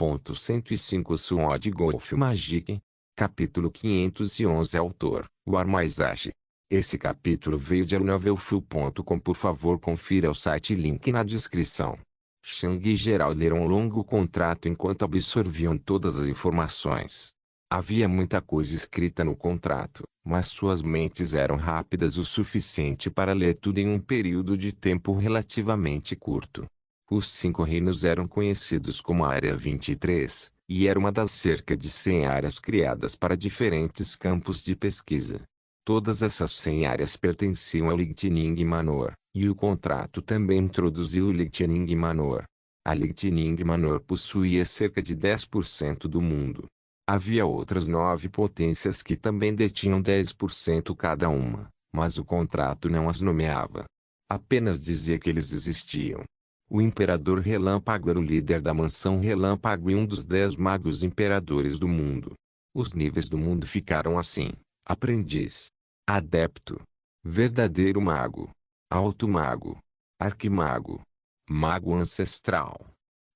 1.105 Sword Golf Magic. Capítulo 511 Autor, War Maizashi. Esse capítulo veio de novelfu.com. Por favor confira o site, link na descrição. Chang e Gerald leram um longo contrato enquanto absorviam todas as informações. Havia muita coisa escrita no contrato, mas suas mentes eram rápidas o suficiente para ler tudo em um período de tempo relativamente curto. Os 5 reinos eram conhecidos como Área 23, e era uma das cerca de 100 áreas criadas para diferentes campos de pesquisa. Todas essas 100 áreas pertenciam a Lighting Manor, e o contrato também introduziu o Lighting Manor. A Lighting Manor possuía cerca de 10% do mundo. Havia outras 9 potências que também detinham 10% cada uma, mas o contrato não as nomeava. Apenas dizia que eles existiam. O Imperador Relâmpago era o líder da Mansão Relâmpago e um dos 10 magos imperadores do mundo. Os níveis do mundo ficaram assim: aprendiz, adepto, verdadeiro mago, alto mago, arquimago, mago ancestral,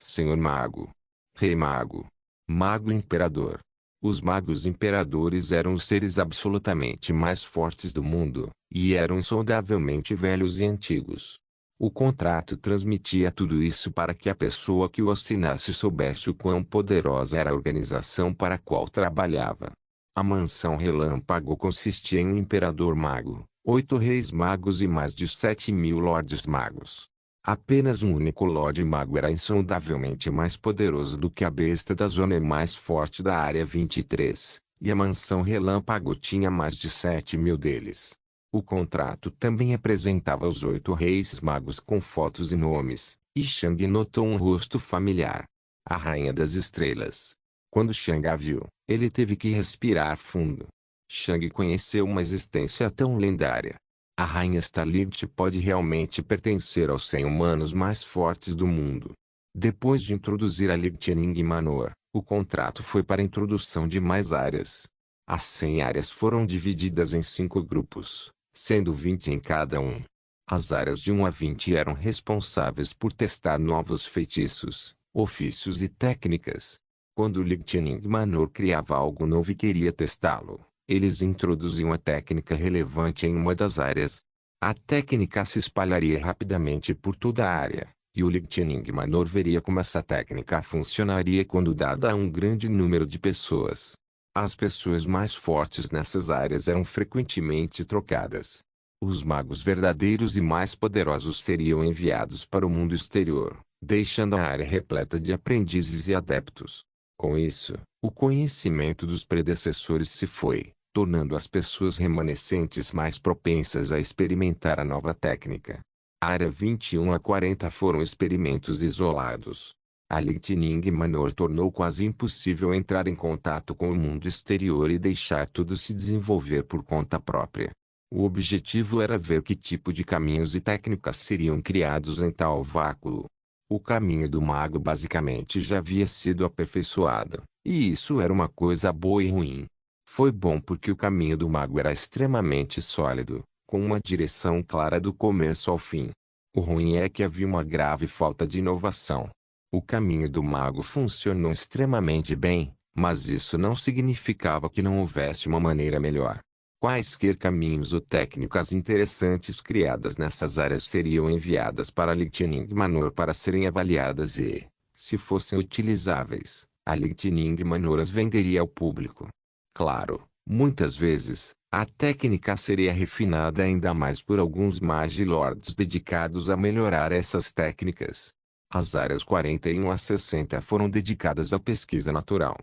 senhor mago, rei mago, mago imperador. Os magos imperadores eram os seres absolutamente mais fortes do mundo, e eram insondavelmente velhos e antigos. O contrato transmitia tudo isso para que a pessoa que o assinasse soubesse o quão poderosa era a organização para a qual trabalhava. A Mansão Relâmpago consistia em um imperador mago, 8 reis magos e mais de 7.000 lordes magos. Apenas um único lorde mago era insondavelmente mais poderoso do que a besta da zona mais forte da Área 23, e a Mansão Relâmpago tinha mais de 7.000 deles. O contrato também apresentava os 8 reis magos com fotos e nomes, e Chang notou um rosto familiar. A Rainha das Estrelas. Quando Chang a viu, ele teve que respirar fundo. Chang conheceu uma existência tão lendária. A Rainha Starlight pode realmente pertencer aos 100 humanos mais fortes do mundo. Depois de introduzir a Lighting Manor, o contrato foi para a introdução de mais áreas. As 100 áreas foram divididas em 5 grupos, sendo 20 em cada um. As áreas de 1 a 20 eram responsáveis por testar novos feitiços, ofícios e técnicas. Quando o Lighting Manor criava algo novo e queria testá-lo, eles introduziam a técnica relevante em uma das áreas. A técnica se espalharia rapidamente por toda a área, e o Lighting Manor veria como essa técnica funcionaria quando dada a um grande número de pessoas. As pessoas mais fortes nessas áreas eram frequentemente trocadas. Os magos verdadeiros e mais poderosos seriam enviados para o mundo exterior, deixando a área repleta de aprendizes e adeptos. Com isso, o conhecimento dos predecessores se foi, tornando as pessoas remanescentes mais propensas a experimentar a nova técnica. A área 21 a 40 foram experimentos isolados. A Lighting Manor tornou quase impossível entrar em contato com o mundo exterior e deixar tudo se desenvolver por conta própria. O objetivo era ver que tipo de caminhos e técnicas seriam criados em tal vácuo. O caminho do mago basicamente já havia sido aperfeiçoado, e isso era uma coisa boa e ruim. Foi bom porque o caminho do mago era extremamente sólido, com uma direção clara do começo ao fim. O ruim é que havia uma grave falta de inovação. O caminho do mago funcionou extremamente bem, mas isso não significava que não houvesse uma maneira melhor. Quaisquer caminhos ou técnicas interessantes criadas nessas áreas seriam enviadas para a Lighting Manor para serem avaliadas e, se fossem utilizáveis, a Lighting Manor as venderia ao público. Claro, muitas vezes, a técnica seria refinada ainda mais por alguns Magilords dedicados a melhorar essas técnicas. As áreas 41 a 60 foram dedicadas à pesquisa natural.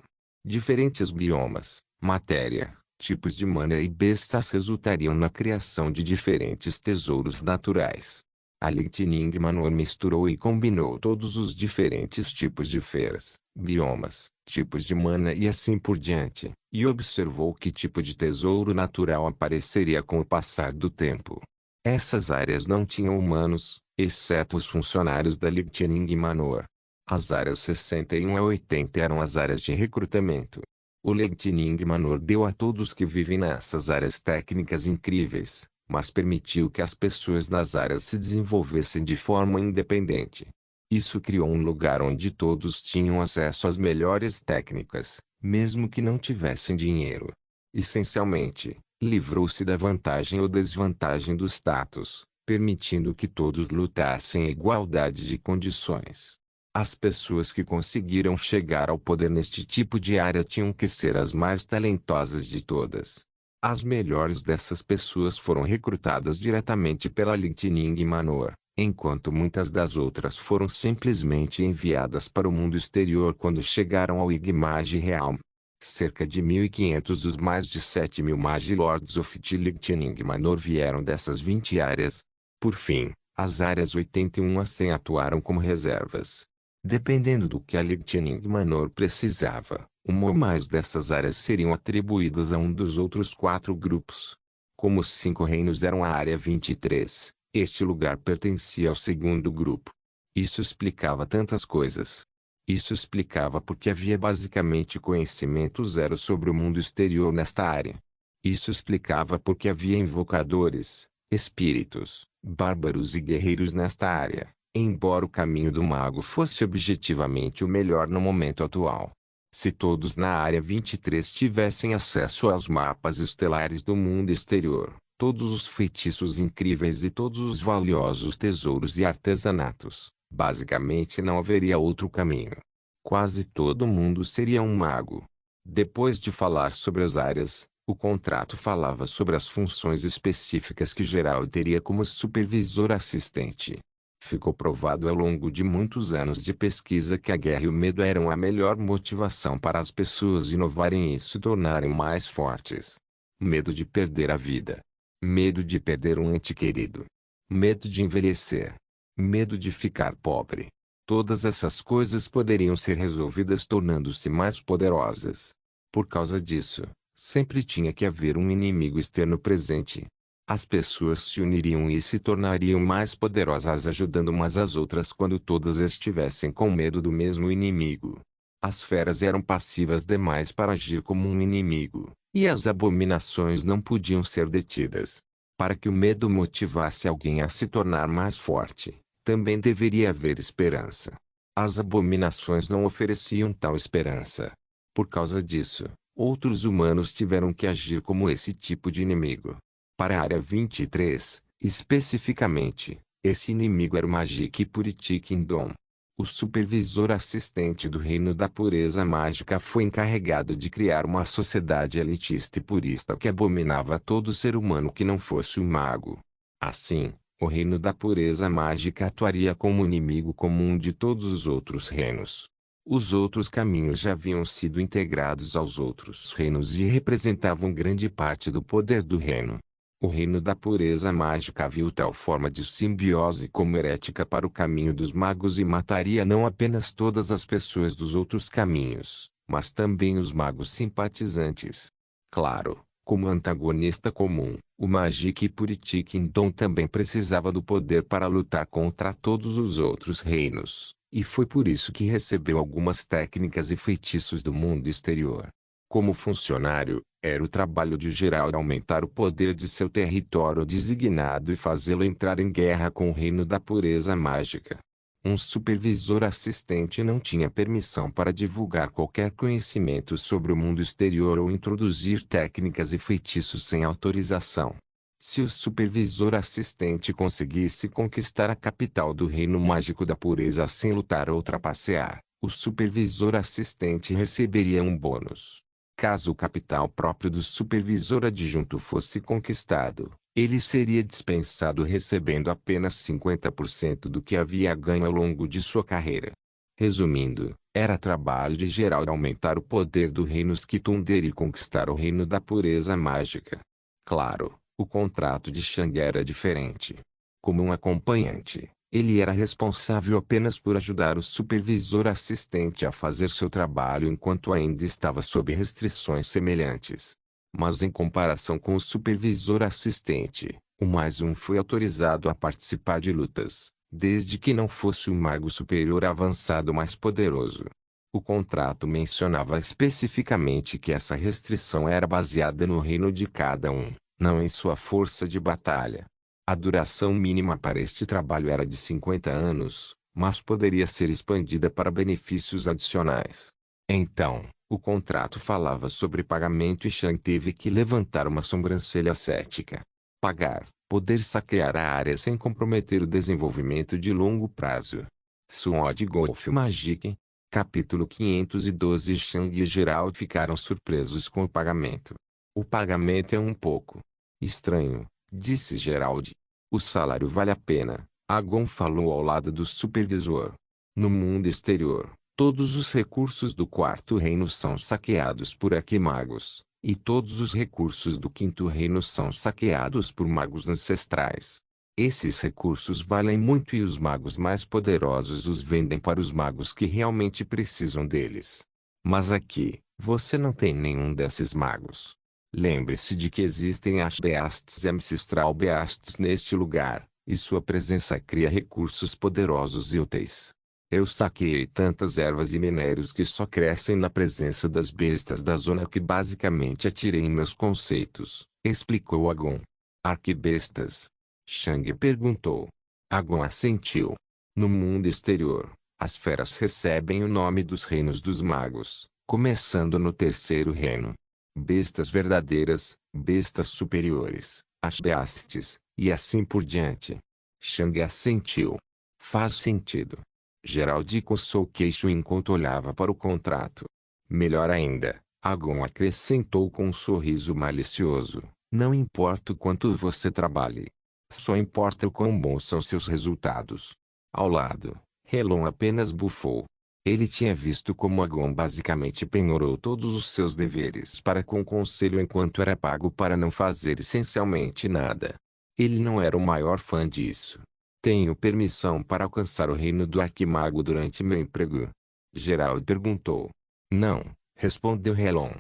Diferentes biomas, matéria, tipos de mana e bestas resultariam na criação de diferentes tesouros naturais. A Lighting Manor misturou e combinou todos os diferentes tipos de feras, biomas, tipos de mana e assim por diante, e observou que tipo de tesouro natural apareceria com o passar do tempo. Essas áreas não tinham humanos, exceto os funcionários da Lighting Manor. As áreas 61 a 80 eram as áreas de recrutamento. O Lighting Manor deu a todos que vivem nessas áreas técnicas incríveis, mas permitiu que as pessoas nas áreas se desenvolvessem de forma independente. Isso criou um lugar onde todos tinham acesso às melhores técnicas, mesmo que não tivessem dinheiro. Essencialmente, livrou-se da vantagem ou desvantagem do status, permitindo que todos lutassem em igualdade de condições. As pessoas que conseguiram chegar ao poder neste tipo de área tinham que ser as mais talentosas de todas. As melhores dessas pessoas foram recrutadas diretamente pela Lightning Manor, enquanto muitas das outras foram simplesmente enviadas para o mundo exterior quando chegaram ao Igmage Realm. Cerca de 1.500 dos mais de 7.000 Magi Lords of the Lightning Manor vieram dessas 20 áreas. Por fim, as áreas 81 a 100 atuaram como reservas. Dependendo do que a Lightning Manor precisava, uma ou mais dessas áreas seriam atribuídas a um dos outros 4 grupos. Como os 5 reinos eram a área 23, este lugar pertencia ao segundo grupo. Isso explicava tantas coisas. Isso explicava porque havia basicamente conhecimento zero sobre o mundo exterior nesta área. Isso explicava porque havia invocadores, espíritos, bárbaros e guerreiros nesta área, embora o caminho do mago fosse objetivamente o melhor no momento atual. Se todos na área 23 tivessem acesso aos mapas estelares do mundo exterior, todos os feitiços incríveis e todos os valiosos tesouros e artesanatos, basicamente não haveria outro caminho. Quase todo mundo seria um mago. Depois de falar sobre as áreas, o contrato falava sobre as funções específicas que Gerald teria como supervisor assistente. Ficou provado ao longo de muitos anos de pesquisa que a guerra e o medo eram a melhor motivação para as pessoas inovarem e se tornarem mais fortes. Medo de perder a vida. Medo de perder um ente querido. Medo de envelhecer. Medo de ficar pobre. Todas essas coisas poderiam ser resolvidas tornando-se mais poderosas. Por causa disso, sempre tinha que haver um inimigo externo presente. As pessoas se uniriam e se tornariam mais poderosas ajudando umas às outras quando todas estivessem com medo do mesmo inimigo. As feras eram passivas demais para agir como um inimigo, e as abominações não podiam ser detidas. Para que o medo motivasse alguém a se tornar mais forte, também deveria haver esperança. As abominações não ofereciam tal esperança. Por causa disso, outros humanos tiveram que agir como esse tipo de inimigo. Para a área 23, especificamente, esse inimigo era o Magic Purity Kingdom. O supervisor assistente do Reino da Pureza Mágica foi encarregado de criar uma sociedade elitista e purista que abominava todo ser humano que não fosse um mago. Assim, o Reino da Pureza Mágica atuaria como inimigo comum de todos os outros reinos. Os outros caminhos já haviam sido integrados aos outros reinos e representavam grande parte do poder do reino. O Reino da Pureza Mágica viu tal forma de simbiose como herética para o caminho dos magos e mataria não apenas todas as pessoas dos outros caminhos, mas também os magos simpatizantes. Claro, como antagonista comum, o Magic Purity Kingdom também precisava do poder para lutar contra todos os outros reinos, e foi por isso que recebeu algumas técnicas e feitiços do mundo exterior. Como funcionário, era o trabalho de Gerald aumentar o poder de seu território designado e fazê-lo entrar em guerra com o Reino da Pureza Mágica. Um supervisor assistente não tinha permissão para divulgar qualquer conhecimento sobre o mundo exterior ou introduzir técnicas e feitiços sem autorização. Se o supervisor assistente conseguisse conquistar a capital do Reino Mágico da Pureza sem lutar ou trapacear, o supervisor assistente receberia um bônus. Caso o capital próprio do supervisor adjunto fosse conquistado, ele seria dispensado recebendo apenas 50% do que havia ganho ao longo de sua carreira. Resumindo, era trabalho de Gerald aumentar o poder do reino Skitunder e conquistar o Reino da Pureza Mágica. Claro, o contrato de Shang era diferente. Como um acompanhante, ele era responsável apenas por ajudar o supervisor assistente a fazer seu trabalho enquanto ainda estava sob restrições semelhantes. Mas em comparação com o supervisor assistente, o mais um foi autorizado a participar de lutas, desde que não fosse um mago superior avançado mais poderoso. O contrato mencionava especificamente que essa restrição era baseada no reino de cada um, não em sua força de batalha. A duração mínima para este trabalho era de 50 anos, mas poderia ser expandida para benefícios adicionais. Então, o contrato falava sobre pagamento e Shang teve que levantar uma sobrancelha cética. Pagar, poder saquear a área sem comprometer o desenvolvimento de longo prazo. Sword Golf Magic. Capítulo 512. Shang e Gerald ficaram surpresos com o pagamento. O pagamento é um pouco estranho, disse Gerald. O salário vale a pena, Agon falou ao lado do supervisor. No mundo exterior, todos os recursos do Quarto Reino são saqueados por arquimagos, e todos os recursos do Quinto Reino são saqueados por magos ancestrais. Esses recursos valem muito e os magos mais poderosos os vendem para os magos que realmente precisam deles. Mas aqui, você não tem nenhum desses magos. Lembre-se de que existem Ashbeasts e Ancestral Beasts neste lugar, e sua presença cria recursos poderosos e úteis. Eu saqueei tantas ervas e minérios que só crescem na presença das bestas da zona que basicamente atirei em meus conceitos, explicou Agon. Arquibestas? Shang perguntou. Agon assentiu. No mundo exterior, as feras recebem o nome dos reinos dos magos, começando no terceiro reino. Bestas verdadeiras, bestas superiores, Ashbeastes, e assim por diante. Shang assentiu. Faz sentido. Gerald coçou o queixo enquanto olhava para o contrato. Melhor ainda, Agon acrescentou com um sorriso malicioso, não importa o quanto você trabalhe. Só importa o quão bons são seus resultados. Ao lado, Helon apenas bufou. Ele tinha visto como Agon basicamente penhorou todos os seus deveres para com o conselho enquanto era pago para não fazer essencialmente nada. Ele não era o maior fã disso. Tenho permissão para alcançar o reino do Arquimago durante meu emprego? Gerald perguntou. Não, respondeu Helon.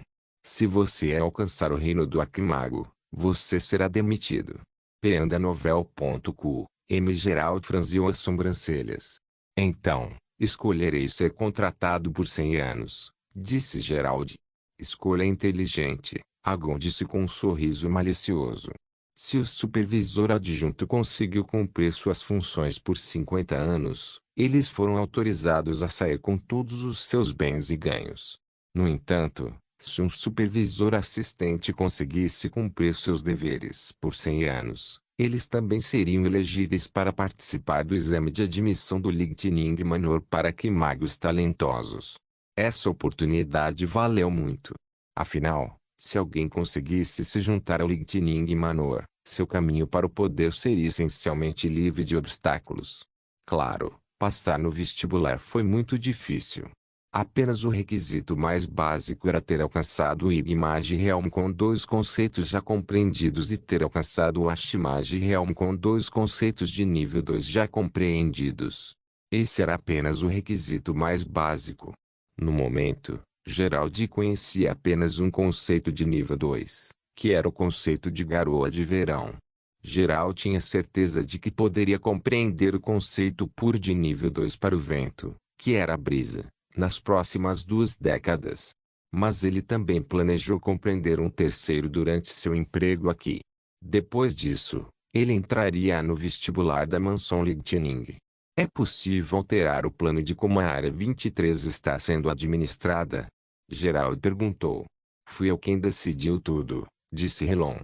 Se você alcançar o reino do Arquimago, você será demitido. Peandanovel.cu. Gerald franziu as sobrancelhas. Então, escolherei ser contratado por 100 anos, disse Gerald. Escolha inteligente, Agon disse com um sorriso malicioso. Se o supervisor adjunto conseguiu cumprir suas funções por 50 anos, eles foram autorizados a sair com todos os seus bens e ganhos. No entanto, se um supervisor assistente conseguisse cumprir seus deveres por 100 anos, eles também seriam elegíveis para participar do exame de admissão do Lightning Manor para arquimagos talentosos. Essa oportunidade valeu muito. Afinal, se alguém conseguisse se juntar ao Lightning Manor, seu caminho para o poder seria essencialmente livre de obstáculos. Claro, passar no vestibular foi muito difícil. Apenas o requisito mais básico era ter alcançado o Igmage Realm com 2 conceitos já compreendidos e ter alcançado o Ashimage Realm com 2 conceitos de nível 2 já compreendidos. Esse era apenas o requisito mais básico. No momento, Gerald conhecia apenas um conceito de nível 2, que era o conceito de garoa de verão. Gerald tinha certeza de que poderia compreender o conceito puro de nível 2 para o vento, que era a brisa, nas próximas 2 décadas. Mas ele também planejou compreender um terceiro durante seu emprego aqui. Depois disso, ele entraria no vestibular da mansão Lightning. É possível alterar o plano de como a Área 23 está sendo administrada? Gerald perguntou. Fui eu quem decidiu tudo, disse Helon.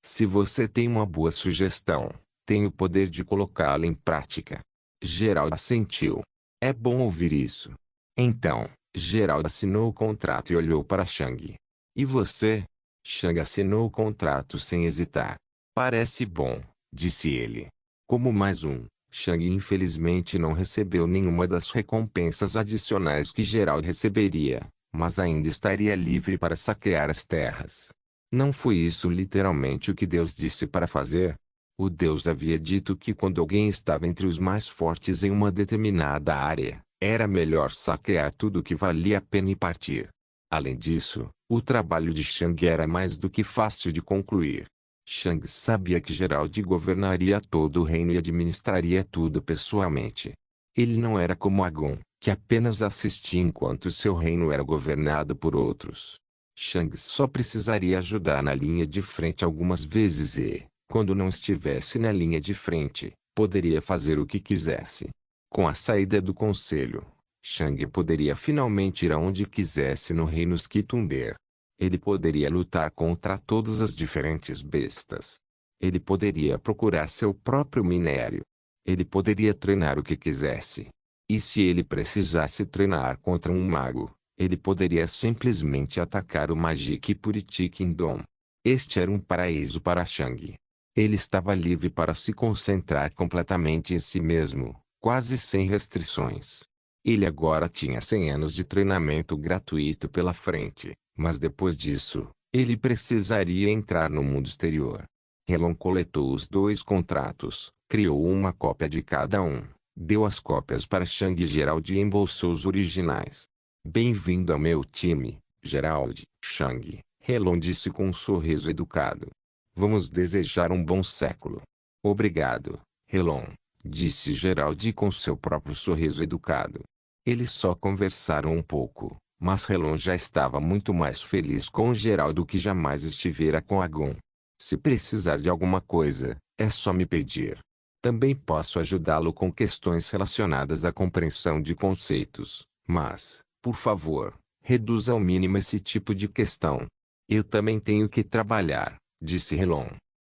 Se você tem uma boa sugestão, tenho o poder de colocá-la em prática. Gerald assentiu. É bom ouvir isso. Então, Gerald assinou o contrato e olhou para Shang. E você? Shang assinou o contrato sem hesitar. Parece bom, disse ele. Como mais um, Shang infelizmente não recebeu nenhuma das recompensas adicionais que Gerald receberia, mas ainda estaria livre para saquear as terras. Não foi isso literalmente o que Deus disse para fazer? O Deus havia dito que quando alguém estava entre os mais fortes em uma determinada área, era melhor saquear tudo que valia a pena e partir. Além disso, o trabalho de Shang era mais do que fácil de concluir. Shang sabia que Gerald governaria todo o reino e administraria tudo pessoalmente. Ele não era como Agon, que apenas assistia enquanto seu reino era governado por outros. Shang só precisaria ajudar na linha de frente algumas vezes e, quando não estivesse na linha de frente, poderia fazer o que quisesse. Com a saída do conselho, Shang poderia finalmente ir aonde quisesse no reino Skitunder. Ele poderia lutar contra todas as diferentes bestas. Ele poderia procurar seu próprio minério. Ele poderia treinar o que quisesse. E se ele precisasse treinar contra um mago, ele poderia simplesmente atacar o Magic Purity Kingdom. Este era um paraíso para Shang. Ele estava livre para se concentrar completamente em si mesmo, quase sem restrições. Ele agora tinha 100 anos de treinamento gratuito pela frente, mas depois disso, ele precisaria entrar no mundo exterior. Helon coletou os 2 contratos, criou uma cópia de cada um, deu as cópias para Shang e Gerald e embolsou os originais. Bem-vindo ao meu time, Gerald, Shang, Helon disse com um sorriso educado. Vamos desejar um bom século. Obrigado, Helon, disse Gerald com seu próprio sorriso educado. Eles só conversaram um pouco, mas Helon já estava muito mais feliz com Gerald do que jamais estivera com Agon. Se precisar de alguma coisa, é só me pedir. Também posso ajudá-lo com questões relacionadas à compreensão de conceitos, mas, por favor, reduza ao mínimo esse tipo de questão. Eu também tenho que trabalhar, disse Helon.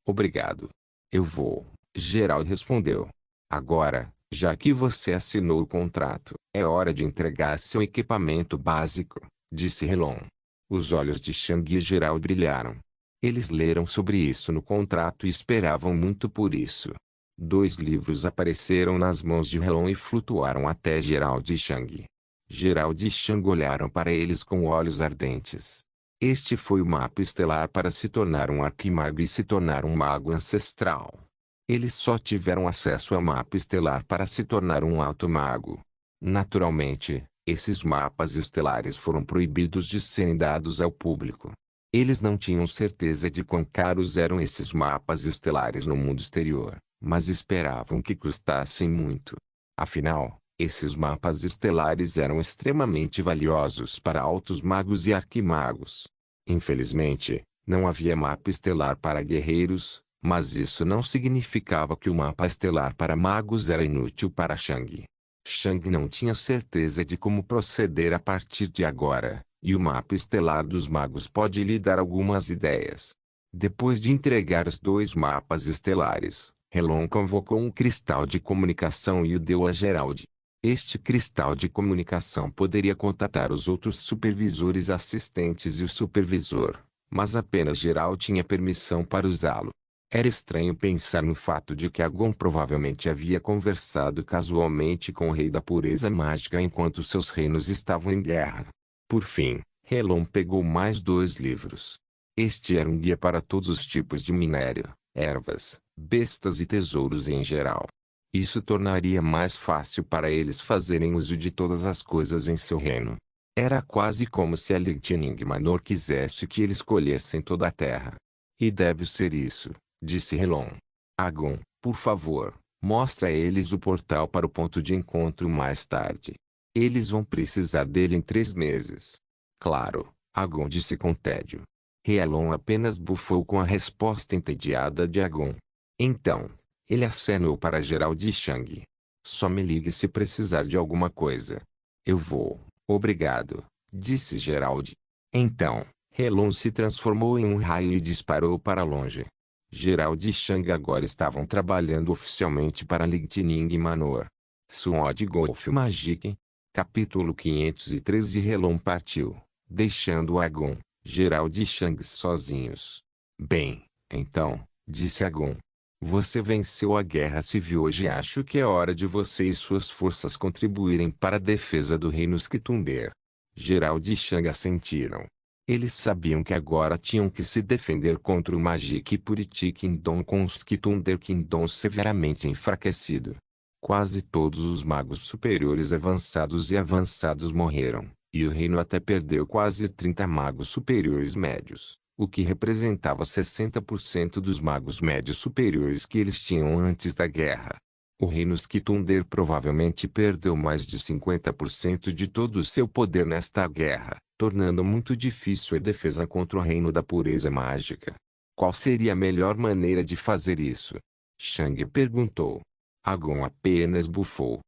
Obrigado. Eu vou, Gerald respondeu. Agora, já que você assinou o contrato, é hora de entregar seu equipamento básico, disse Helon. Os olhos de Shang e Gerald brilharam. Eles leram sobre isso no contrato e esperavam muito por isso. 2 livros apareceram nas mãos de Helon e flutuaram até Gerald e Shang. Gerald e Shang olharam para eles com olhos ardentes. Este foi o mapa estelar para se tornar um arquimago e se tornar um mago ancestral. Eles só tiveram acesso ao mapa estelar para se tornar um alto mago. Naturalmente, esses mapas estelares foram proibidos de serem dados ao público. Eles não tinham certeza de quão caros eram esses mapas estelares no mundo exterior, mas esperavam que custassem muito. Afinal, esses mapas estelares eram extremamente valiosos para altos magos e arquimagos. Infelizmente, não havia mapa estelar para guerreiros, mas isso não significava que o mapa estelar para magos era inútil para Shang. Shang não tinha certeza de como proceder a partir de agora, e o mapa estelar dos magos pode lhe dar algumas ideias. Depois de entregar os 2 mapas estelares, Helon convocou um cristal de comunicação e o deu a Gerald. Este cristal de comunicação poderia contatar os outros supervisores assistentes e o supervisor, mas apenas Gerald tinha permissão para usá-lo. Era estranho pensar no fato de que Agon provavelmente havia conversado casualmente com o rei da pureza mágica enquanto seus reinos estavam em guerra. Por fim, Helon pegou mais 2 livros. Este era um guia para todos os tipos de minério, ervas, bestas e tesouros em geral. Isso tornaria mais fácil para eles fazerem uso de todas as coisas em seu reino. Era quase como se a Lieutenant Manor quisesse que eles colhessem toda a terra. E deve ser isso, disse Helon. Agon, por favor, mostre a eles o portal para o ponto de encontro mais tarde. Eles vão precisar dele em 3 meses. Claro, Agon disse com tédio. Helon apenas bufou com a resposta entediada de Agon. Então, ele acenou para Gerald e Shang. Só me ligue se precisar de alguma coisa. Eu vou, obrigado, disse Gerald. Então, Helon se transformou em um raio e disparou para longe. Gerald e Shang agora estavam trabalhando oficialmente para Lieutenant Manor. Sword Golf Magic. Capítulo 513. Helon partiu, deixando Agon, Gerald e Shang sozinhos. Bem, então, disse Agon. Você venceu a guerra civil hoje e acho que é hora de você e suas forças contribuírem para a defesa do reino Skitunder. Gerald e Shang assentiram. Eles sabiam que agora tinham que se defender contra o Magic Purity Kingdom com o Skitunder Kingdom severamente enfraquecido. Quase todos os magos superiores avançados e avançados morreram, e o reino até perdeu quase 30 magos superiores médios, o que representava 60% dos magos médios superiores que eles tinham antes da guerra. O reino Skitunder provavelmente perdeu mais de 50% de todo o seu poder nesta guerra, tornando muito difícil a defesa contra o reino da pureza mágica. Qual seria a melhor maneira de fazer isso? Shang perguntou. Agon apenas bufou.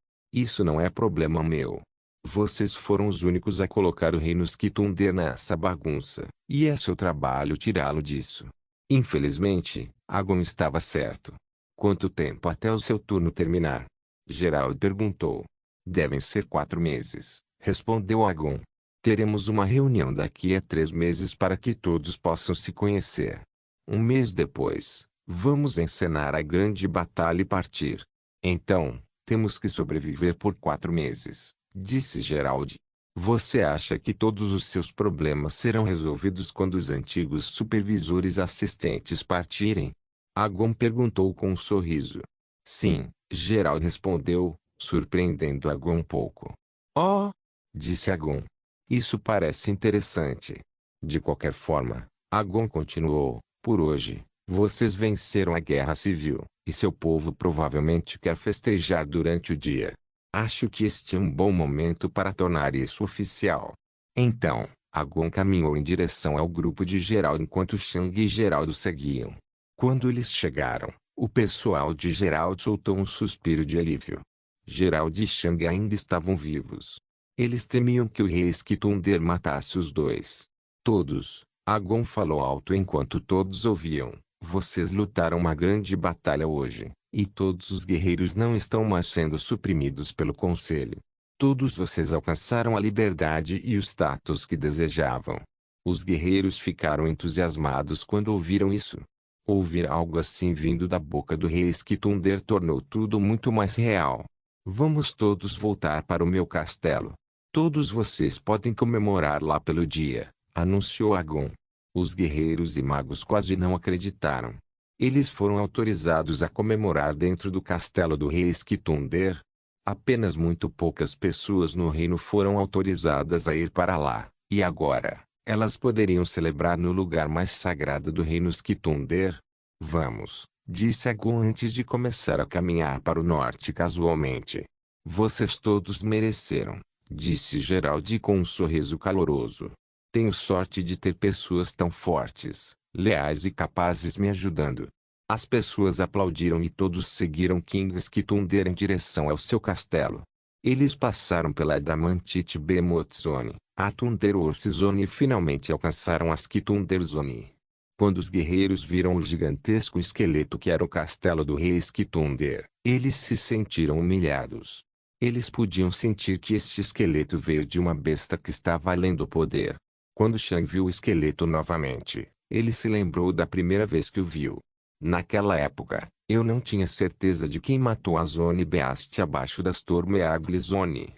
Isso não é problema meu. Vocês foram os únicos a colocar o reino Skitunder nessa bagunça, e é seu trabalho tirá-lo disso. Infelizmente, Agon estava certo. Quanto tempo até o seu turno terminar? Gerald perguntou. Devem ser 4 meses, respondeu Agon. Teremos uma reunião daqui a 3 meses para que todos possam se conhecer. Um mês depois, vamos encenar a grande batalha e partir. Então, temos que sobreviver por 4 meses, disse Gerald. Você acha que todos os seus problemas serão resolvidos quando os antigos supervisores assistentes partirem? Agon perguntou com um sorriso. Sim, Gerald respondeu, surpreendendo Agon um pouco. Oh! Disse Agon. Isso parece interessante. De qualquer forma, Agon continuou, por hoje, vocês venceram a guerra civil, e seu povo provavelmente quer festejar durante o dia. Acho que este é um bom momento para tornar isso oficial. Então, Agon caminhou em direção ao grupo de Gerald enquanto Shang e Geraldo seguiam. Quando eles chegaram, o pessoal de Gerald soltou um suspiro de alívio. Gerald e Shang ainda estavam vivos. Eles temiam que o rei Skitunder matasse os dois. Todos, Agon falou alto enquanto todos ouviam. Vocês lutaram uma grande batalha hoje, e todos os guerreiros não estão mais sendo suprimidos pelo conselho. Todos vocês alcançaram a liberdade e o status que desejavam. Os guerreiros ficaram entusiasmados quando ouviram isso. Ouvir algo assim vindo da boca do rei Skitunder tornou tudo muito mais real. Vamos todos voltar para o meu castelo. Todos vocês podem comemorar lá pelo dia, anunciou Agon. Os guerreiros e magos quase não acreditaram. Eles foram autorizados a comemorar dentro do castelo do rei Skitunder. Apenas muito poucas pessoas no reino foram autorizadas a ir para lá, e agora, elas poderiam celebrar no lugar mais sagrado do reino Skitunder. Vamos, disse Agon antes de começar a caminhar para o norte casualmente. Vocês todos mereceram, disse Gerald com um sorriso caloroso. Tenho sorte de ter pessoas tão fortes, leais e capazes me ajudando. As pessoas aplaudiram e todos seguiram King Skitunder em direção ao seu castelo. Eles passaram pela Adamantite Behemoth Zone, a Thunder Horse Zone e finalmente alcançaram a Skitunder Zone. Quando os guerreiros viram o gigantesco esqueleto que era o castelo do rei Skitunder, eles se sentiram humilhados. Eles podiam sentir que este esqueleto veio de uma besta que estava além do poder. Quando Shang viu o esqueleto novamente, ele se lembrou da primeira vez que o viu. Naquela época, eu não tinha certeza de quem matou a Zone Beast abaixo da Stormeagle Zone.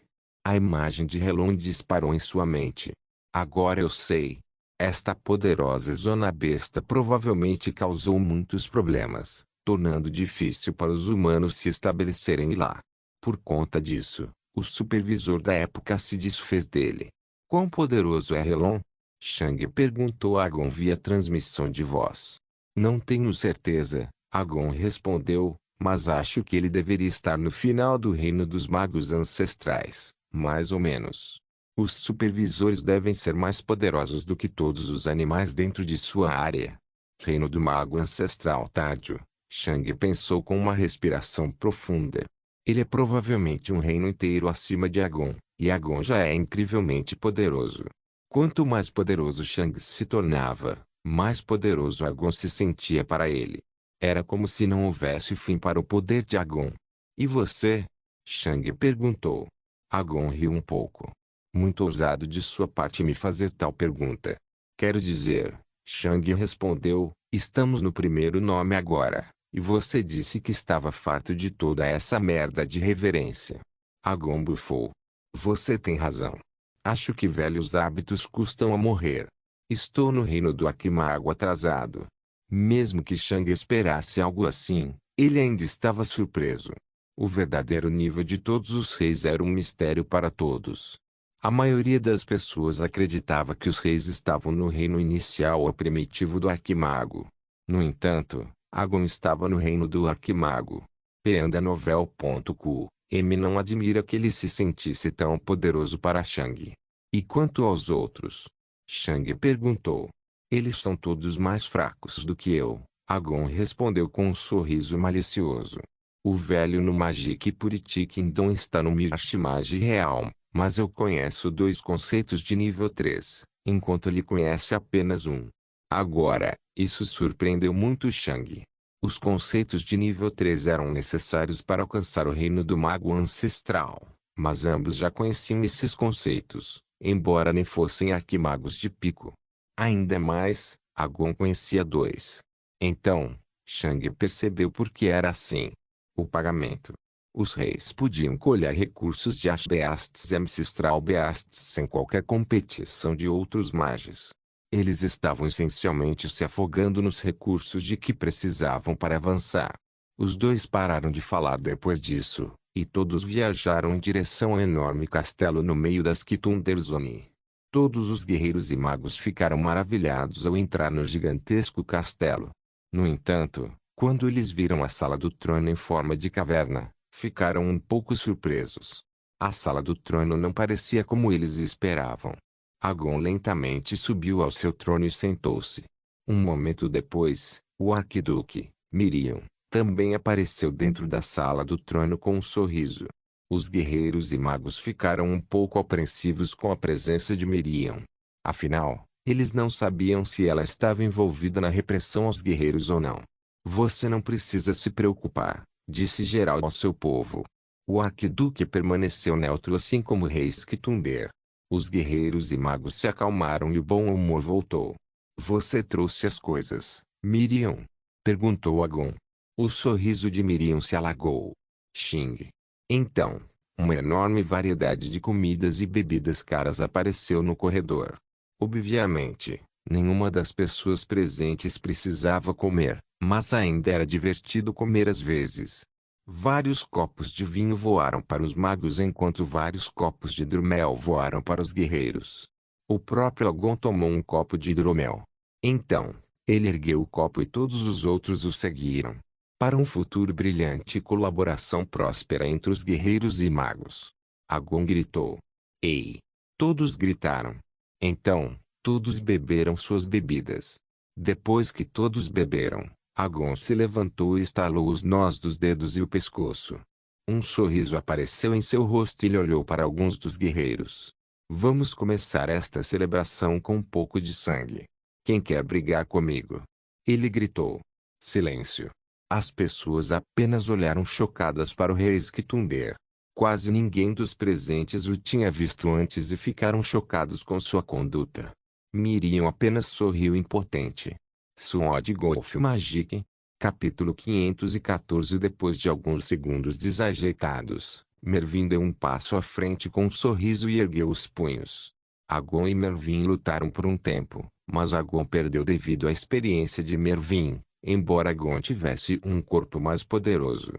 A imagem de Helon disparou em sua mente. Agora eu sei. Esta poderosa Zona Besta provavelmente causou muitos problemas, tornando difícil para os humanos se estabelecerem lá. Por conta disso, o supervisor da época se desfez dele. Quão poderoso é Helon? Shang perguntou a Agon via transmissão de voz. Não tenho certeza, Agon respondeu, mas acho que ele deveria estar no final do reino dos magos ancestrais, mais ou menos. Os supervisores devem ser mais poderosos do que todos os animais dentro de sua área. Reino do mago ancestral Tádio, Shang pensou com uma respiração profunda. Ele é provavelmente um reino inteiro acima de Agon, e Agon já é incrivelmente poderoso. Quanto mais poderoso Shang se tornava, mais poderoso Agon se sentia para ele. Era como se não houvesse fim para o poder de Agon. E você? Shang perguntou. Agon riu um pouco. Muito ousado de sua parte me fazer tal pergunta. Quero dizer, Shang respondeu, estamos no primeiro nome agora, e você disse que estava farto de toda essa merda de reverência. Agon bufou. Você tem razão. Acho que velhos hábitos custam a morrer. Estou no reino do Arquimago atrasado. Mesmo que Shang esperasse algo assim, ele ainda estava surpreso. O verdadeiro nível de todos os reis era um mistério para todos. A maioria das pessoas acreditava que os reis estavam no reino inicial ou primitivo do Arquimago. No entanto, Agon estava no reino do Arquimago. Peandanovel.com não admira que ele se sentisse tão poderoso para Shang. E quanto aos outros? Shang perguntou. Eles são todos mais fracos do que eu, Agon respondeu com um sorriso malicioso. O velho no Magic Purity Kingdom está no Mishmash Realm, mas eu conheço 2 conceitos de nível 3, enquanto ele conhece apenas um. Agora, isso surpreendeu muito Shang. Os conceitos de nível 3 eram necessários para alcançar o reino do mago ancestral, mas ambos já conheciam esses conceitos, embora nem fossem arquimagos de pico. Ainda mais, Agon conhecia 2. Então, Shang percebeu por que era assim. O pagamento. Os reis podiam colher recursos de Ashbeasts e Ancestral Beasts sem qualquer competição de outros magos. Eles estavam essencialmente se afogando nos recursos de que precisavam para avançar. Os 2 pararam de falar depois disso, e todos viajaram em direção ao enorme castelo no meio das Kitunderzoni. Todos os guerreiros e magos ficaram maravilhados ao entrar no gigantesco castelo. No entanto, quando eles viram a sala do trono em forma de caverna, ficaram um pouco surpresos. A sala do trono não parecia como eles esperavam. Agon lentamente subiu ao seu trono e sentou-se. Um momento depois, o arquiduque, Miriam, também apareceu dentro da sala do trono com um sorriso. Os guerreiros e magos ficaram um pouco apreensivos com a presença de Miriam. Afinal, eles não sabiam se ela estava envolvida na repressão aos guerreiros ou não. Você não precisa se preocupar, disse Geral ao seu povo. O arquiduque permaneceu neutro assim como o rei Skitunder. Os guerreiros e magos se acalmaram e o bom humor voltou. Você trouxe as coisas, Miriam? Perguntou Agon. O sorriso de Miriam se alagou. Xing. Então, uma enorme variedade de comidas e bebidas caras apareceu no corredor. Obviamente, nenhuma das pessoas presentes precisava comer, mas ainda era divertido comer às vezes. Vários copos de vinho voaram para os magos enquanto vários copos de hidromel voaram para os guerreiros. O próprio Agon tomou um copo de hidromel. Então, ele ergueu o copo e todos os outros o seguiram. Para um futuro brilhante e colaboração próspera entre os guerreiros e magos. Agon gritou. Ei! Todos gritaram. Então, todos beberam suas bebidas. Depois que todos beberam, Agon se levantou e estalou os nós dos dedos e o pescoço. Um sorriso apareceu em seu rosto e ele olhou para alguns dos guerreiros. Vamos começar esta celebração com um pouco de sangue. Quem quer brigar comigo? Ele gritou. Silêncio. As pessoas apenas olharam chocadas para o rei Skitunder. Quase ninguém dos presentes o tinha visto antes e ficaram chocados com sua conduta. Miriam apenas sorriu impotente. Sword Golf Magic. Capítulo 514. Depois de alguns segundos desajeitados, Mervin deu um passo à frente com um sorriso e ergueu os punhos. Agon e Mervin lutaram por um tempo, mas Agon perdeu devido à experiência de Mervin, embora Agon tivesse um corpo mais poderoso.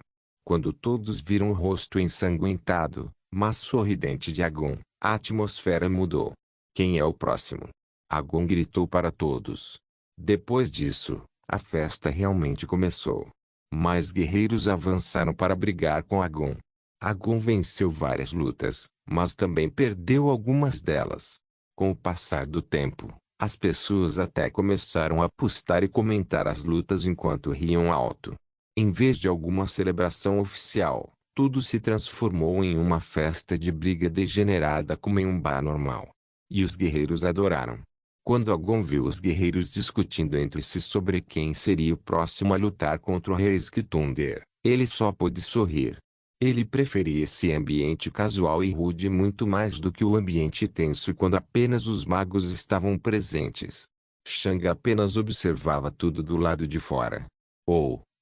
Quando todos viram o rosto ensanguentado, mas sorridente de Agon, a atmosfera mudou. Quem é o próximo? Agon gritou para todos. Depois disso, a festa realmente começou. Mais guerreiros avançaram para brigar com Agon. Agon venceu várias lutas, mas também perdeu algumas delas. Com o passar do tempo, as pessoas até começaram a postar e comentar as lutas enquanto riam alto. Em vez de alguma celebração oficial, tudo se transformou em uma festa de briga degenerada como em um bar normal. E os guerreiros adoraram. Quando Agon viu os guerreiros discutindo entre si sobre quem seria o próximo a lutar contra o rei Skitunder, ele só pôde sorrir. Ele preferia esse ambiente casual e rude muito mais do que o ambiente tenso quando apenas os magos estavam presentes. Shang apenas observava tudo do lado de fora.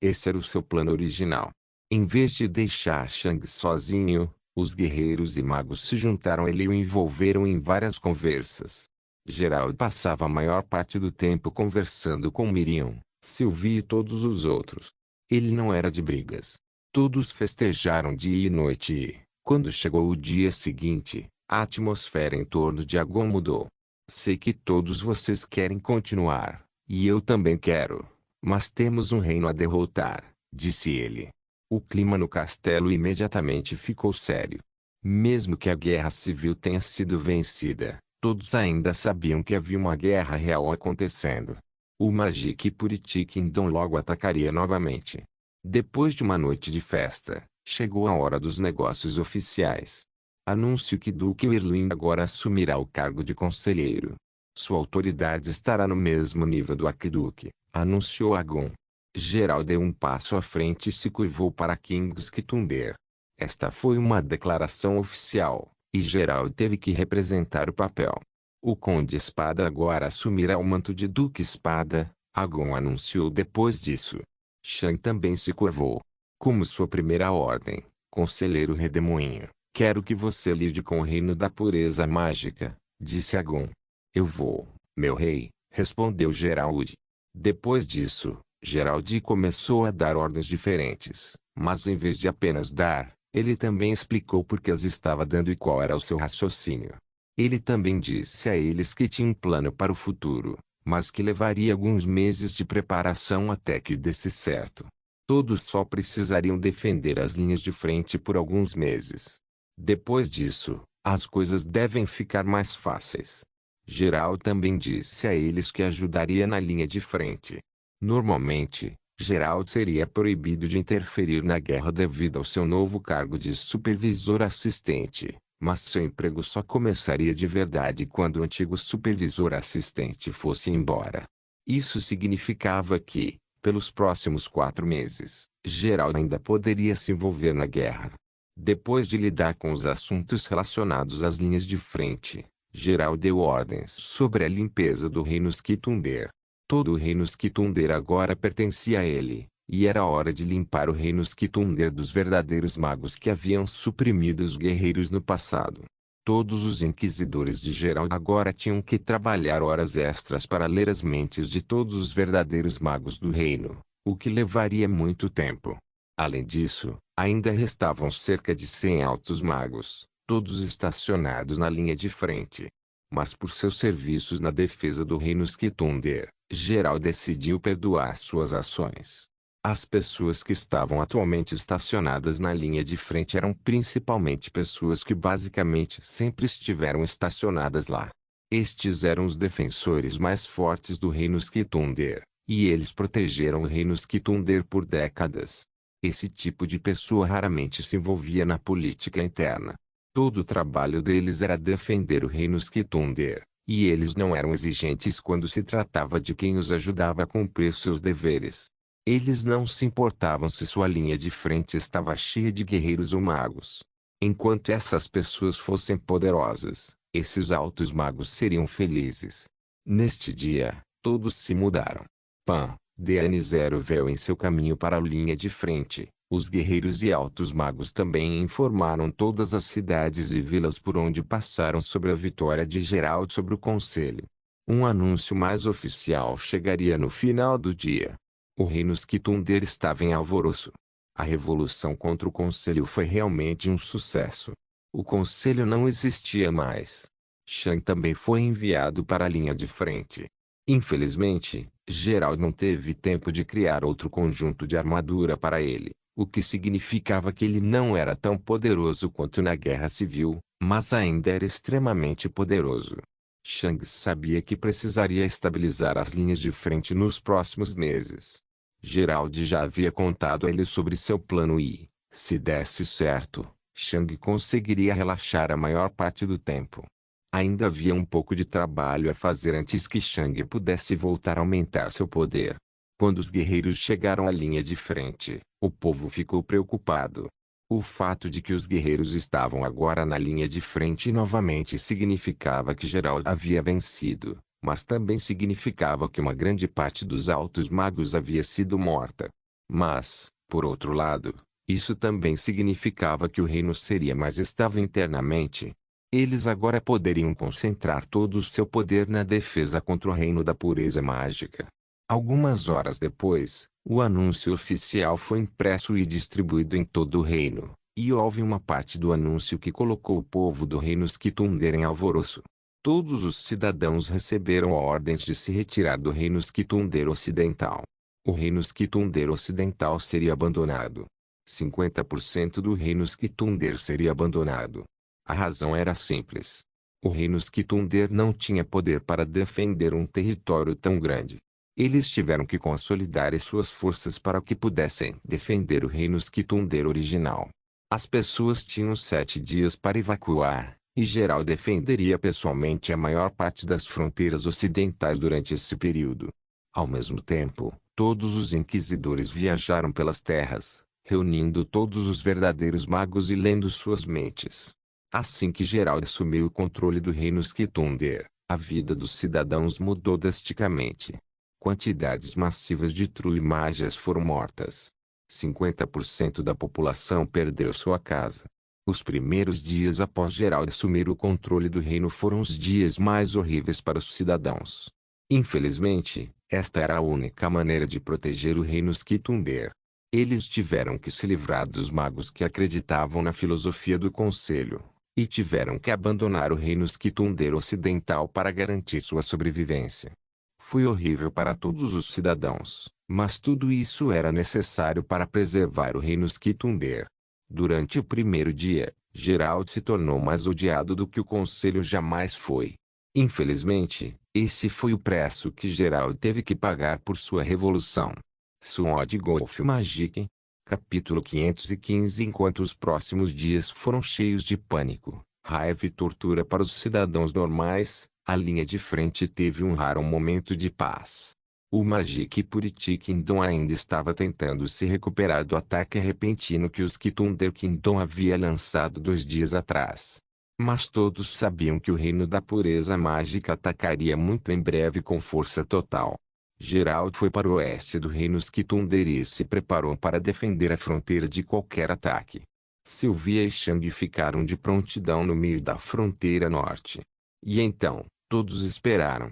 Esse era o seu plano original. Em vez de deixar Shang sozinho, os guerreiros e magos se juntaram a ele e o envolveram em várias conversas. Gerald passava a maior parte do tempo conversando com Miriam, Sylvie e todos os outros. Ele não era de brigas. Todos festejaram dia e noite e, quando chegou o dia seguinte, a atmosfera em torno de Agon mudou. Sei que todos vocês querem continuar, e eu também quero. Mas temos um reino a derrotar, disse ele. O clima no castelo imediatamente ficou sério. Mesmo que a guerra civil tenha sido vencida, todos ainda sabiam que havia uma guerra real acontecendo. O Magic Purity Kingdom logo atacaria novamente. Depois de uma noite de festa, chegou a hora dos negócios oficiais. Anúncio que Duque Irwin agora assumirá o cargo de conselheiro. Sua autoridade estará no mesmo nível do arquiduque, anunciou Agon. Gerald deu um passo à frente e se curvou para Kings Kitundr. Esta foi uma declaração oficial, e Gerald teve que representar o papel. O Conde Espada agora assumirá o manto de Duque Espada, Agon anunciou depois disso. Shan também se curvou. Como sua primeira ordem, conselheiro redemoinho, quero que você lide com o reino da pureza mágica, disse Agon. Eu vou, meu rei, respondeu Gerald. Depois disso, Gerald começou a dar ordens diferentes, mas em vez de apenas dar, ele também explicou por que as estava dando e qual era o seu raciocínio. Ele também disse a eles que tinha um plano para o futuro, mas que levaria alguns meses de preparação até que desse certo. Todos só precisariam defender as linhas de frente por alguns meses. Depois disso, as coisas devem ficar mais fáceis. Gerald também disse a eles que ajudaria na linha de frente. Normalmente, Gerald seria proibido de interferir na guerra devido ao seu novo cargo de supervisor assistente, mas seu emprego só começaria de verdade quando o antigo supervisor assistente fosse embora. Isso significava que, pelos próximos 4 meses, Gerald ainda poderia se envolver na guerra. Depois de lidar com os assuntos relacionados às linhas de frente, Gerald deu ordens sobre a limpeza do reino Skitundr. Todo o reino Skitundr agora pertencia a ele, e era hora de limpar o reino Skitundr dos verdadeiros magos que haviam suprimido os guerreiros no passado. Todos os inquisidores de Gerald agora tinham que trabalhar horas extras para ler as mentes de todos os verdadeiros magos do reino, o que levaria muito tempo. Além disso, ainda restavam cerca de 100 altos magos, todos estacionados na linha de frente. Mas por seus serviços na defesa do reino Skitundr, Gerald decidiu perdoar suas ações. As pessoas que estavam atualmente estacionadas na linha de frente eram principalmente pessoas que basicamente sempre estiveram estacionadas lá. Estes eram os defensores mais fortes do reino Skitundr, e eles protegeram o reino Skitundr por décadas. Esse tipo de pessoa raramente se envolvia na política interna. Todo o trabalho deles era defender o reino Skitundr, e eles não eram exigentes quando se tratava de quem os ajudava a cumprir seus deveres. Eles não se importavam se sua linha de frente estava cheia de guerreiros ou magos. Enquanto essas pessoas fossem poderosas, esses altos magos seriam felizes. Neste dia, todos se mudaram. Pan, DN0 veio em seu caminho para a linha de frente. Os guerreiros e altos magos também informaram todas as cidades e vilas por onde passaram sobre a vitória de Gerald sobre o conselho. Um anúncio mais oficial chegaria no final do dia. O reino Skitundr estava em alvoroço. A revolução contra o conselho foi realmente um sucesso. O conselho não existia mais. Shan também foi enviado para a linha de frente. Infelizmente, Gerald não teve tempo de criar outro conjunto de armadura para ele, o que significava que ele não era tão poderoso quanto na Guerra Civil, mas ainda era extremamente poderoso. Shang sabia que precisaria estabilizar as linhas de frente nos próximos meses. Gerald já havia contado a ele sobre seu plano e, se desse certo, Shang conseguiria relaxar a maior parte do tempo. Ainda havia um pouco de trabalho a fazer antes que Shang pudesse voltar a aumentar seu poder. Quando os guerreiros chegaram à linha de frente, o povo ficou preocupado. O fato de que os guerreiros estavam agora na linha de frente novamente significava que Gerald havia vencido, mas também significava que uma grande parte dos altos magos havia sido morta. Mas, por outro lado, isso também significava que o reino seria mais estável internamente. Eles agora poderiam concentrar todo o seu poder na defesa contra o reino da pureza mágica. Algumas horas depois, o anúncio oficial foi impresso e distribuído em todo o reino, e houve uma parte do anúncio que colocou o povo do reino Skitundr em alvoroço. Todos os cidadãos receberam ordens de se retirar do reino Skitundr Ocidental. O reino Skitundr Ocidental seria abandonado. 50% do reino Skitundr seria abandonado. A razão era simples. O reino Skitundr não tinha poder para defender um território tão grande. Eles tiveram que consolidar suas forças para que pudessem defender o reino Skitunder original. As pessoas tinham 7 dias para evacuar, e Geralt defenderia pessoalmente a maior parte das fronteiras ocidentais durante esse período. Ao mesmo tempo, todos os inquisidores viajaram pelas terras, reunindo todos os verdadeiros magos e lendo suas mentes. Assim que Geralt assumiu o controle do reino Skitunder, a vida dos cidadãos mudou drasticamente. Quantidades massivas de True-Magias foram mortas. 50% da população perdeu sua casa. Os primeiros dias após Geralt assumir o controle do reino foram os dias mais horríveis para os cidadãos. Infelizmente, esta era a única maneira de proteger o reino Skitunder. Eles tiveram que se livrar dos magos que acreditavam na filosofia do Conselho, e tiveram que abandonar o reino Skitunder ocidental para garantir sua sobrevivência. Foi horrível para todos os cidadãos, mas tudo isso era necessário para preservar o reino Skitunder. Durante o primeiro dia, Geralt se tornou mais odiado do que o Conselho jamais foi. Infelizmente, esse foi o preço que Geralt teve que pagar por sua revolução. Sword Golf Magic. Capítulo 515. Enquanto os próximos dias foram cheios de pânico, raiva e tortura para os cidadãos normais, a linha de frente teve um raro momento de paz. O Magic Purity Kingdom ainda estava tentando se recuperar do ataque repentino que os Skitunder Kingdom havia lançado 2 dias atrás. Mas todos sabiam que o reino da pureza mágica atacaria muito em breve com força total. Geralt foi para o oeste do reino Skitunder e se preparou para defender a fronteira de qualquer ataque. Sylvia e Shang ficaram de prontidão no meio da fronteira norte. E então, todos esperaram.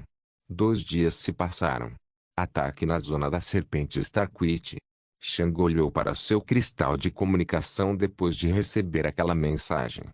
2 dias se passaram. Ataque na zona da serpente Starquit. Shang olhou para seu cristal de comunicação depois de receber aquela mensagem.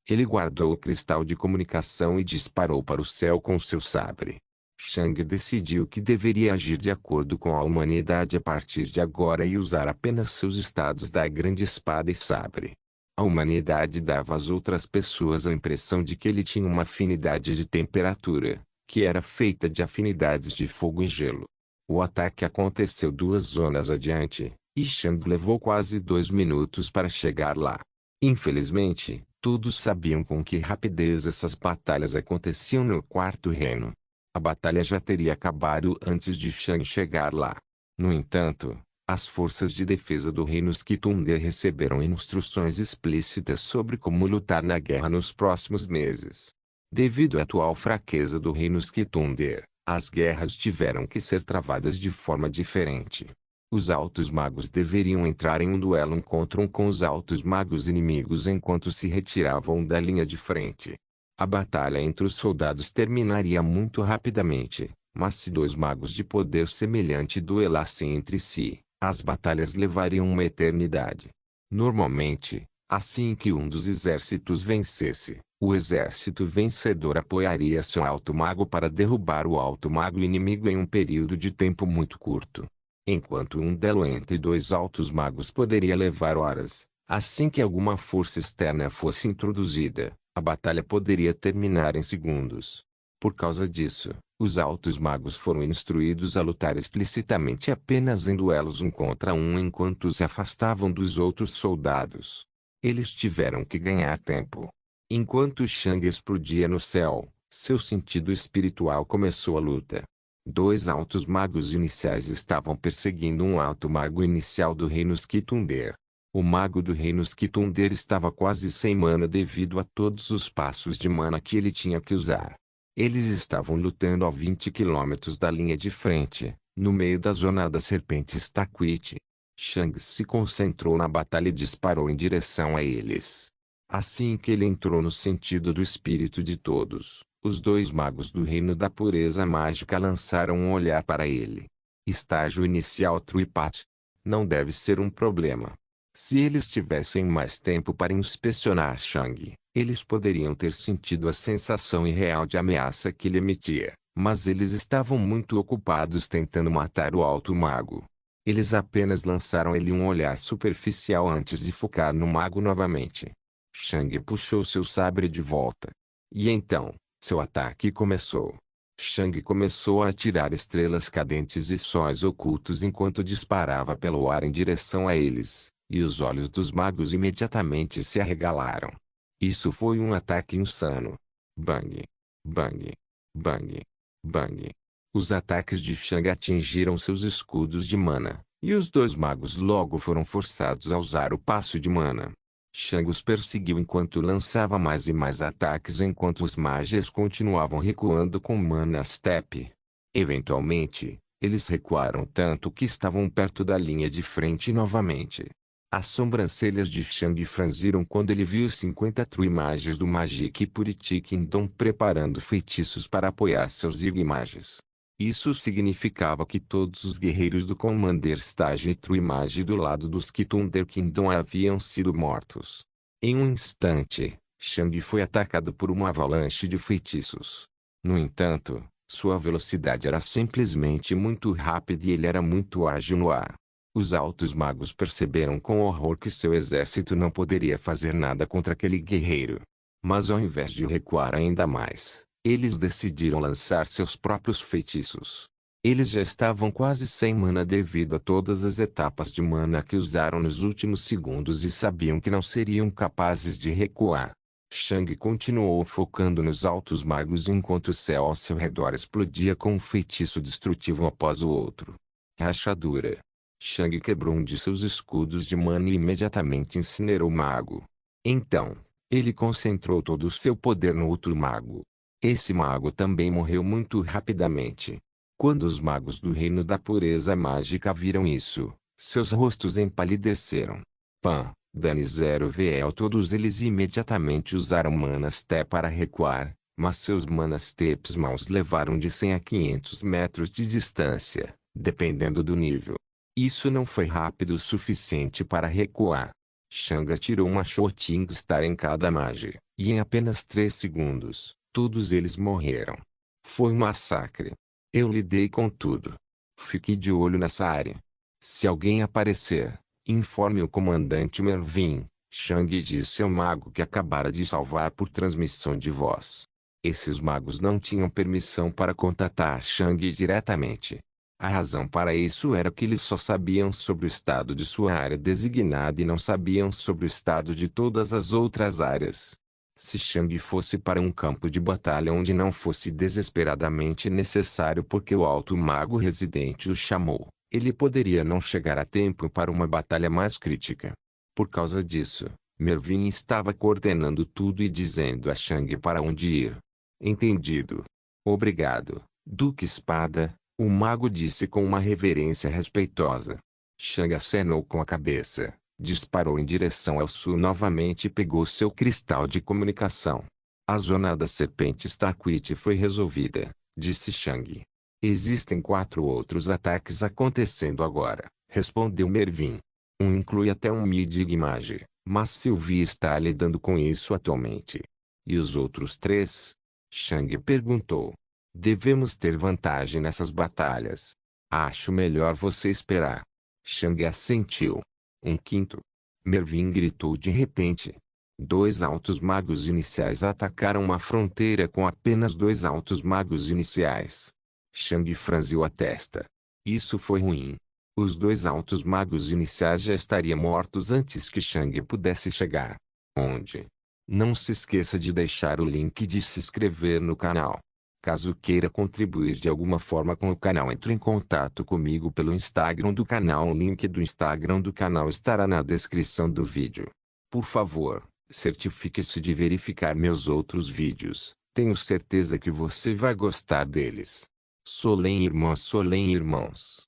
Ele guardou o cristal de comunicação e disparou para o céu com seu sabre. Shang decidiu que deveria agir de acordo com a humanidade a partir de agora e usar apenas seus estados da grande espada e sabre. A humanidade dava às outras pessoas a impressão de que ele tinha uma afinidade de temperatura, que era feita de afinidades de fogo e gelo. O ataque aconteceu 2 zonas adiante, e Shang levou quase 2 minutos para chegar lá. Infelizmente, todos sabiam com que rapidez essas batalhas aconteciam no Quarto Reino. A batalha já teria acabado antes de Shang chegar lá. No entanto, as forças de defesa do reino Skitunder receberam instruções explícitas sobre como lutar na guerra nos próximos meses. Devido à atual fraqueza do reino Skitunder, as guerras tiveram que ser travadas de forma diferente. Os altos magos deveriam entrar em um duelo contra com os altos magos inimigos enquanto se retiravam da linha de frente. A batalha entre os soldados terminaria muito rapidamente, mas se 2 magos de poder semelhante duelassem entre si, as batalhas levariam uma eternidade. Normalmente, assim que um dos exércitos vencesse, o exército vencedor apoiaria seu alto mago para derrubar o alto mago inimigo em um período de tempo muito curto. Enquanto um duelo entre 2 altos magos poderia levar horas, assim que alguma força externa fosse introduzida, a batalha poderia terminar em segundos. Por causa disso, os altos magos foram instruídos a lutar explicitamente apenas em duelos contra enquanto se afastavam dos outros soldados. Eles tiveram que ganhar tempo. Enquanto Shang explodia no céu, seu sentido espiritual começou a luta. 2 altos magos iniciais estavam perseguindo um alto mago inicial do reino Skitunder. O mago do reino Skitunder estava quase sem mana devido a todos os passos de mana que ele tinha que usar. Eles estavam lutando a 20 km da linha de frente, no meio da zona da serpente Starquit. Shang se concentrou na batalha e disparou em direção a eles. Assim que ele entrou no sentido do espírito de todos, os 2 magos do reino da pureza mágica lançaram um olhar para ele. Estágio inicial Truipat. Não deve ser um problema. Se eles tivessem mais tempo para inspecionar Shang, eles poderiam ter sentido a sensação irreal de ameaça que ele emitia, mas eles estavam muito ocupados tentando matar o alto mago. Eles apenas lançaram ele um olhar superficial antes de focar no mago novamente. Shang puxou seu sabre de volta. E então, seu ataque começou. Shang começou a atirar estrelas cadentes e sóis ocultos enquanto disparava pelo ar em direção a eles, e os olhos dos magos imediatamente se arregalaram. Isso foi um ataque insano. Bang! Bang! Bang! Bang! Os ataques de Shang atingiram seus escudos de mana, e os dois magos logo foram forçados a usar o passo de mana. Shang os perseguiu enquanto lançava mais e mais ataques enquanto os mages continuavam recuando com Mana Step. Eventualmente, eles recuaram tanto que estavam perto da linha de frente novamente. As sobrancelhas de Shang franziram quando ele viu 50 True Mages do Magic Purity Kingdom preparando feitiços para apoiar seus Zig Mages. Isso significava que todos os guerreiros do Commander Stage e True Mage do lado dos Thunder Kingdom haviam sido mortos. Em um instante, Shang foi atacado por uma avalanche de feitiços. No entanto, sua velocidade era simplesmente muito rápida e ele era muito ágil no ar. Os altos magos perceberam com horror que seu exército não poderia fazer nada contra aquele guerreiro. Mas ao invés de recuar ainda mais, eles decidiram lançar seus próprios feitiços. Eles já estavam quase sem mana devido a todas as etapas de mana que usaram nos últimos segundos e sabiam que não seriam capazes de recuar. Shang continuou focando nos altos magos enquanto o céu ao seu redor explodia com um feitiço destrutivo após o outro. Rachadura. Shang quebrou um de seus escudos de mana e imediatamente incinerou o mago. Então, ele concentrou todo o seu poder no outro mago. Esse mago também morreu muito rapidamente. Quando os magos do Reino da Pureza Mágica viram isso, seus rostos empalideceram. Pan, Dani 0 VL. Todos eles imediatamente usaram Mana Step para recuar, mas seus Mana Steps maus levaram de 100 a 500 metros de distância, dependendo do nível. Isso não foi rápido o suficiente para recuar. Shang atirou uma Shooting Star em cada mage, e em apenas 3 segundos, todos eles morreram. Foi um massacre. Eu lidei com tudo. Fique de olho nessa área. Se alguém aparecer, informe o comandante Mervin, Shang disse ao mago que acabara de salvar por transmissão de voz. Esses magos não tinham permissão para contatar Shang diretamente. A razão para isso era que eles só sabiam sobre o estado de sua área designada e não sabiam sobre o estado de todas as outras áreas. Se Shang fosse para um campo de batalha onde não fosse desesperadamente necessário porque o alto mago residente o chamou, ele poderia não chegar a tempo para uma batalha mais crítica. Por causa disso, Mervin estava coordenando tudo e dizendo a Shang para onde ir. Entendido. Obrigado, Duque Espada, o mago disse com uma reverência respeitosa. Shang acenou com a cabeça. Disparou em direção ao sul novamente e pegou seu cristal de comunicação. A zona da serpente Starquit foi resolvida, disse Shang. Existem 4 outros ataques acontecendo agora, respondeu Mervin. Um inclui até um Midig Mage, mas Sylvie está lidando com isso atualmente. E os outros 3? Shang perguntou. Devemos ter vantagem nessas batalhas. Acho melhor você esperar. Shang assentiu. Um quinto. Mervin gritou de repente. 2 altos magos iniciais atacaram uma fronteira com apenas 2 altos magos iniciais. Shang franziu a testa. Isso foi ruim. Os 2 altos magos iniciais já estariam mortos antes que Shang pudesse chegar. Onde? Não se esqueça de deixar o link de se inscrever no canal. Caso queira contribuir de alguma forma com o canal, entre em contato comigo pelo Instagram do canal. O link do Instagram do canal estará na descrição do vídeo. Por favor, certifique-se de verificar meus outros vídeos. Tenho certeza que você vai gostar deles. Solem irmãos.